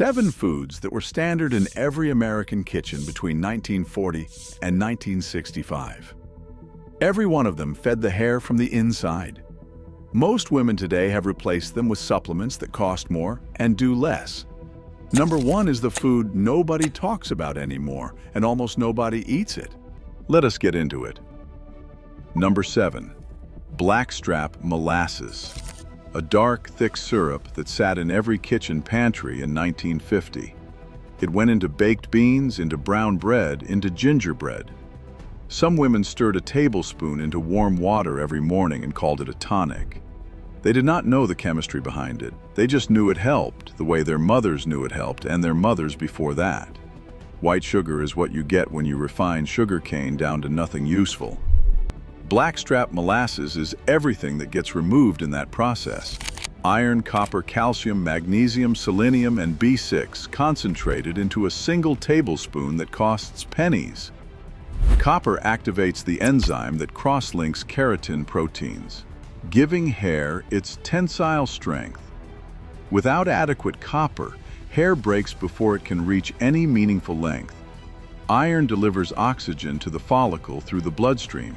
7 foods that were standard in every American kitchen between 1940 and 1965. Every one of them fed the hair from the inside. Most women today have replaced them with supplements that cost more and do less. Number 1 is the food nobody talks about anymore, and almost nobody eats it. Let us get into it. Number 7. Blackstrap molasses. A dark, thick syrup that sat in every kitchen pantry in 1950. It went into baked beans, into brown bread, into gingerbread. Some women stirred a tablespoon into warm water every morning and called it a tonic. They did not know the chemistry behind it. They just knew it helped, the way their mothers knew it helped, and their mothers before that. White sugar is what you get when you refine sugar cane down to nothing useful. Blackstrap molasses is everything that gets removed in that process. Iron, copper, calcium, magnesium, selenium, and B6 concentrated into a single tablespoon that costs pennies. Copper activates the enzyme that cross-links keratin proteins, giving hair its tensile strength. Without adequate copper, hair breaks before it can reach any meaningful length. Iron delivers oxygen to the follicle through the bloodstream.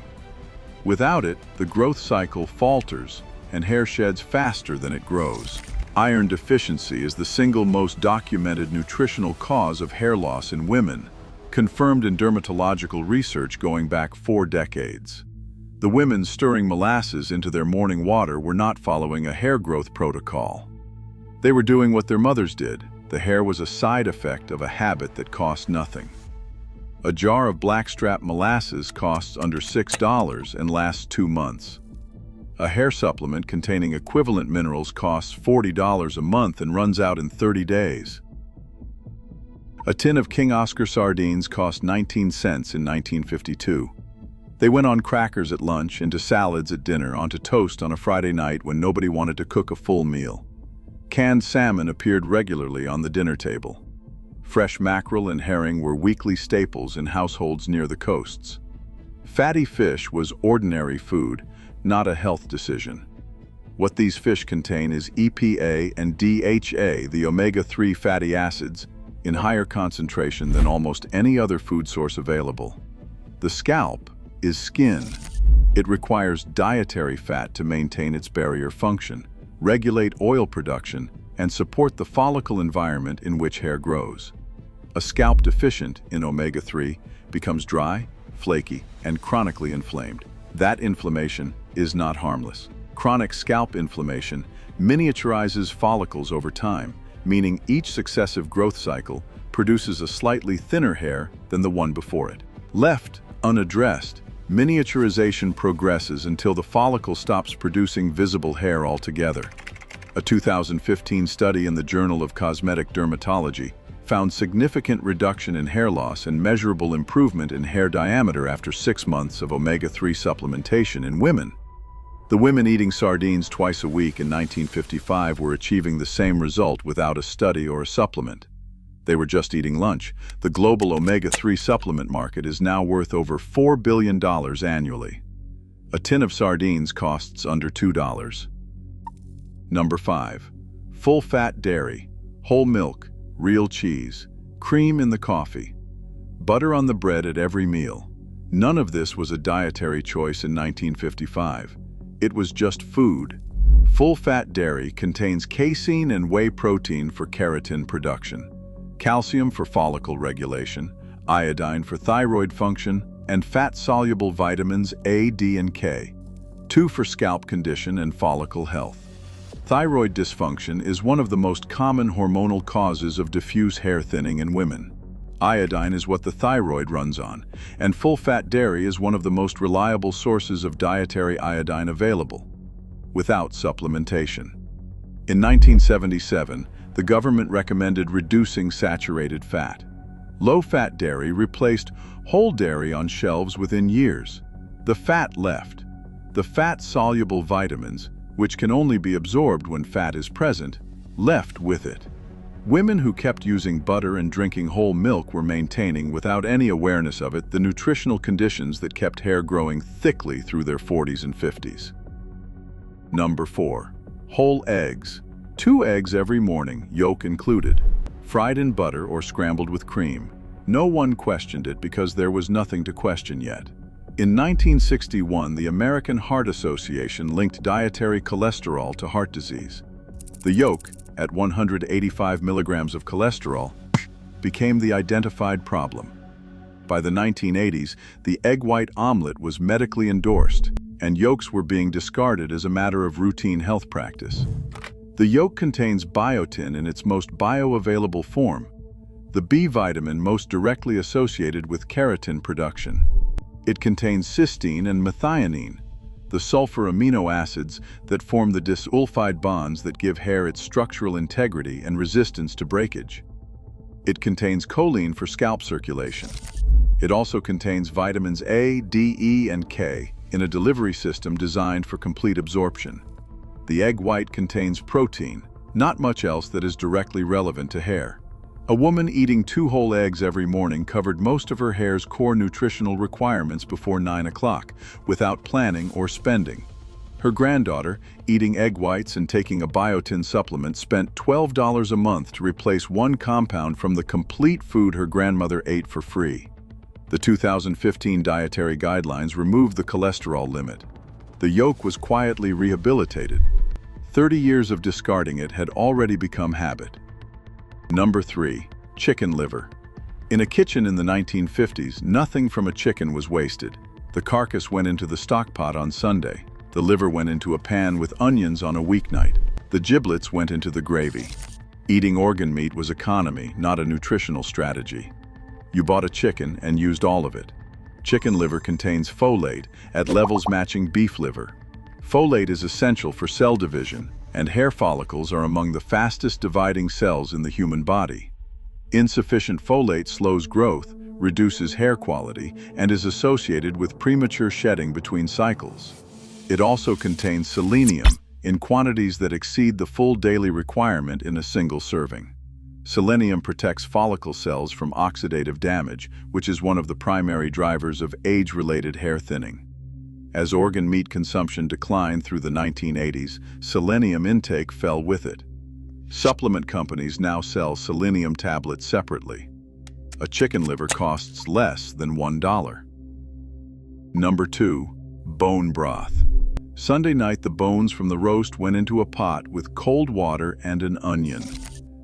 Without it, the growth cycle falters and hair sheds faster than it grows. Iron deficiency is the single most documented nutritional cause of hair loss in women, confirmed in dermatological research going back 4 decades. The women stirring molasses into their morning water were not following a hair growth protocol. They were doing what their mothers did. The hair was a side effect of a habit that cost nothing. A jar of blackstrap molasses costs under $6 and lasts 2 months. A hair supplement containing equivalent minerals costs $40 a month and runs out in 30 days. A tin of King Oscar sardines cost 19 cents in 1952. They went on crackers at lunch, into salads at dinner, onto toast on a Friday night when nobody wanted to cook a full meal. Canned salmon appeared regularly on the dinner table. Fresh mackerel and herring were weekly staples in households near the coasts. Fatty fish was ordinary food, not a health decision. What these fish contain is EPA and DHA, the omega-3 fatty acids, in higher concentration than almost any other food source available. The scalp is skin. It requires dietary fat to maintain its barrier function, regulate oil production, and support the follicle environment in which hair grows. A scalp deficient in omega-3 becomes dry, flaky, and chronically inflamed. That inflammation is not harmless. Chronic scalp inflammation miniaturizes follicles over time, meaning each successive growth cycle produces a slightly thinner hair than the one before it. Left unaddressed, miniaturization progresses until the follicle stops producing visible hair altogether. A 2015 study in the Journal of Cosmetic Dermatology found significant reduction in hair loss and measurable improvement in hair diameter after 6 months of omega-3 supplementation in women. The women eating sardines twice a week in 1955 were achieving the same result without a study or a supplement. They were just eating lunch. The global omega-3 supplement market is now worth over $4 billion annually. A tin of sardines costs under $2. Number 5. Full-fat dairy, whole milk, real cheese, cream in the coffee, butter on the bread at every meal. None of this was a dietary choice in 1955. It was just food. Full-fat dairy contains casein and whey protein for keratin production, calcium for follicle regulation, iodine for thyroid function, and fat-soluble vitamins A, D, and K, 2 for scalp condition and follicle health. Thyroid dysfunction is one of the most common hormonal causes of diffuse hair thinning in women. Iodine is what the thyroid runs on, and full-fat dairy is one of the most reliable sources of dietary iodine available, without supplementation. In 1977, the government recommended reducing saturated fat. Low-fat dairy replaced whole dairy on shelves within years. The fat left. The fat-soluble vitamins, which can only be absorbed when fat is present, left with it. Women who kept using butter and drinking whole milk were maintaining, without any awareness of it, the nutritional conditions that kept hair growing thickly through their 40s and 50s. Number 4. Whole eggs. 2 eggs every morning, yolk included. fried in butter or scrambled with cream. No one questioned it because there was nothing to question yet. In 1961, the American Heart Association linked dietary cholesterol to heart disease. The yolk, at 185 milligrams of cholesterol, became the identified problem. By the 1980s, the egg white omelet was medically endorsed, and yolks were being discarded as a matter of routine health practice. The yolk contains biotin in its most bioavailable form, the B vitamin most directly associated with keratin production. It contains cysteine and methionine, the sulfur amino acids that form the disulfide bonds that give hair its structural integrity and resistance to breakage. It contains choline for scalp circulation. It also contains vitamins A, D, E, and K in a delivery system designed for complete absorption. The egg white contains protein, not much else that is directly relevant to hair. A woman eating 2 whole eggs every morning covered most of her hair's core nutritional requirements before 9 o'clock, without planning or spending. Her granddaughter, eating egg whites and taking a biotin supplement, spent $12 a month to replace one compound from the complete food her grandmother ate for free. The 2015 dietary guidelines removed the cholesterol limit. The yolk was quietly rehabilitated. 30 years of discarding it had already become habit. Number 3. Chicken liver. In a kitchen in the 1950s, nothing from a chicken was wasted. The carcass went into the stock pot on Sunday. The liver went into a pan with onions on a weeknight. The giblets went into the gravy. Eating organ meat was economy, not a nutritional strategy. You bought a chicken and used all of it. Chicken liver contains folate at levels matching beef liver. Folate is essential for cell division, and hair follicles are among the fastest dividing cells in the human body. Insufficient folate slows growth, reduces hair quality, and is associated with premature shedding between cycles. It also contains selenium in quantities that exceed the full daily requirement in a single serving. Selenium protects follicle cells from oxidative damage, which is one of the primary drivers of age-related hair thinning. As organ meat consumption declined through the 1980s, selenium intake fell with it. Supplement companies now sell selenium tablets separately. A chicken liver costs less than $1. Number 2. Bone broth. Sunday night, the bones from the roast went into a pot with cold water and an onion.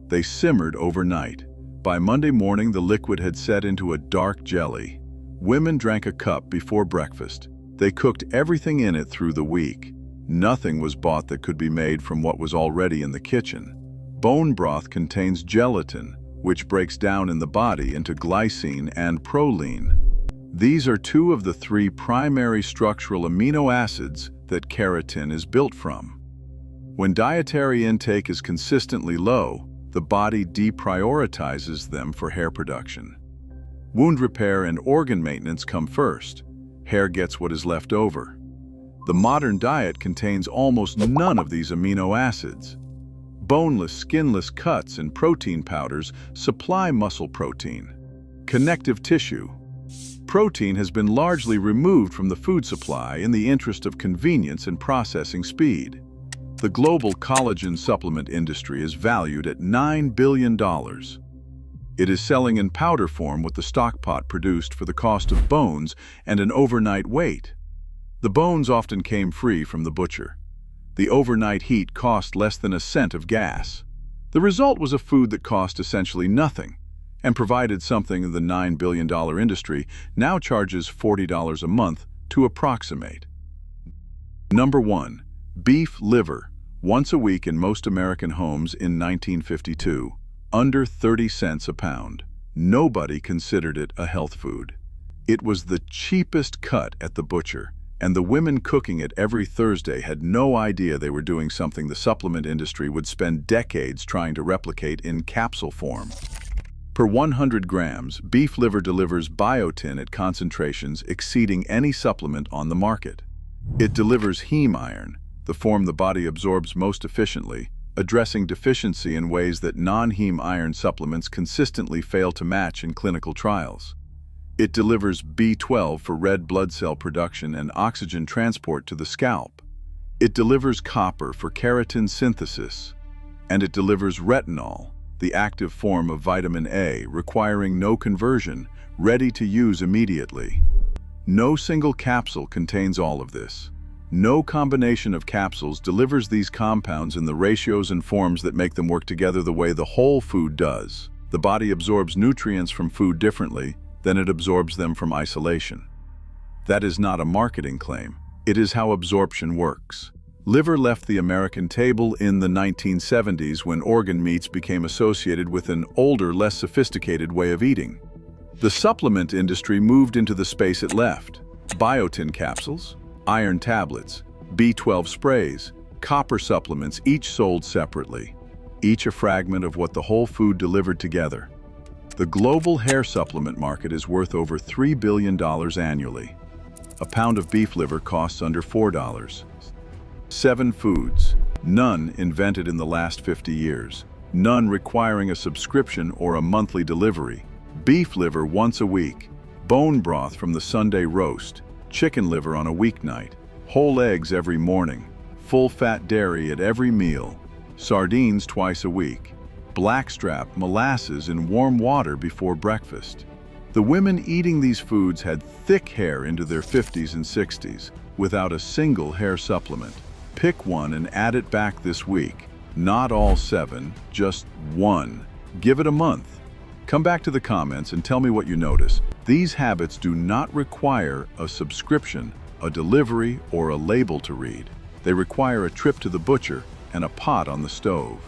They simmered overnight. By Monday morning, the liquid had set into a dark jelly. Women drank a cup before breakfast. They cooked everything in it through the week. Nothing was bought that could be made from what was already in the kitchen. Bone broth contains gelatin, which breaks down in the body into glycine and proline. These are 2 of the 3 primary structural amino acids that keratin is built from. When dietary intake is consistently low, the body deprioritizes them for hair production. Wound repair and organ maintenance come first. Hair gets what is left over. The modern diet contains almost none of these amino acids. Boneless, skinless cuts and protein powders supply muscle protein. Connective tissue. Protein has been largely removed from the food supply in the interest of convenience and processing speed. The global collagen supplement industry is valued at $9 billion. It is selling in powder form what the stock pot produced for the cost of bones and an overnight wait. The bones often came free from the butcher. The overnight heat cost less than a cent of gas. The result was a food that cost essentially nothing, and provided something the $9 billion industry now charges $40 a month to approximate. Number 1. Beef liver, once a week in most American homes in 1952, under 30 cents a pound. Nobody considered it a health food. It was the cheapest cut at the butcher, and the women cooking it every Thursday had no idea they were doing something the supplement industry would spend decades trying to replicate in capsule form. Per 100 grams, beef liver delivers biotin at concentrations exceeding any supplement on the market. It delivers heme iron, the form the body absorbs most efficiently, addressing deficiency in ways that non-heme iron supplements consistently fail to match in clinical trials. It delivers B12 for red blood cell production and oxygen transport to the scalp. It delivers copper for keratin synthesis. And it delivers retinol, the active form of vitamin A, requiring no conversion, ready to use immediately. No single capsule contains all of this. No combination of capsules delivers these compounds in the ratios and forms that make them work together the way the whole food does. The body absorbs nutrients from food differently than it absorbs them from isolation. That is not a marketing claim. It is how absorption works. Liver left the American table in the 1970s when organ meats became associated with an older, less sophisticated way of eating. The supplement industry moved into the space it left. Biotin capsules, iron tablets, B12 sprays, copper supplements, each sold separately, each a fragment of what the whole food delivered together. The global hair supplement market is worth over $3 billion annually. A pound of beef liver costs under $4. 7 foods, none invented in the last 50 years, none requiring a subscription or a monthly delivery. Beef liver once a week, bone broth from the Sunday roast, chicken liver on a weeknight, whole eggs every morning, full-fat dairy at every meal, sardines twice a week, blackstrap molasses in warm water before breakfast. The women eating these foods had thick hair into their 50s and 60s without a single hair supplement. Pick one and add it back this week. Not all 7, just 1. Give it a month. Come back to the comments and tell me what you notice. These habits do not require a subscription, a delivery, or a label to read. They require a trip to the butcher and a pot on the stove.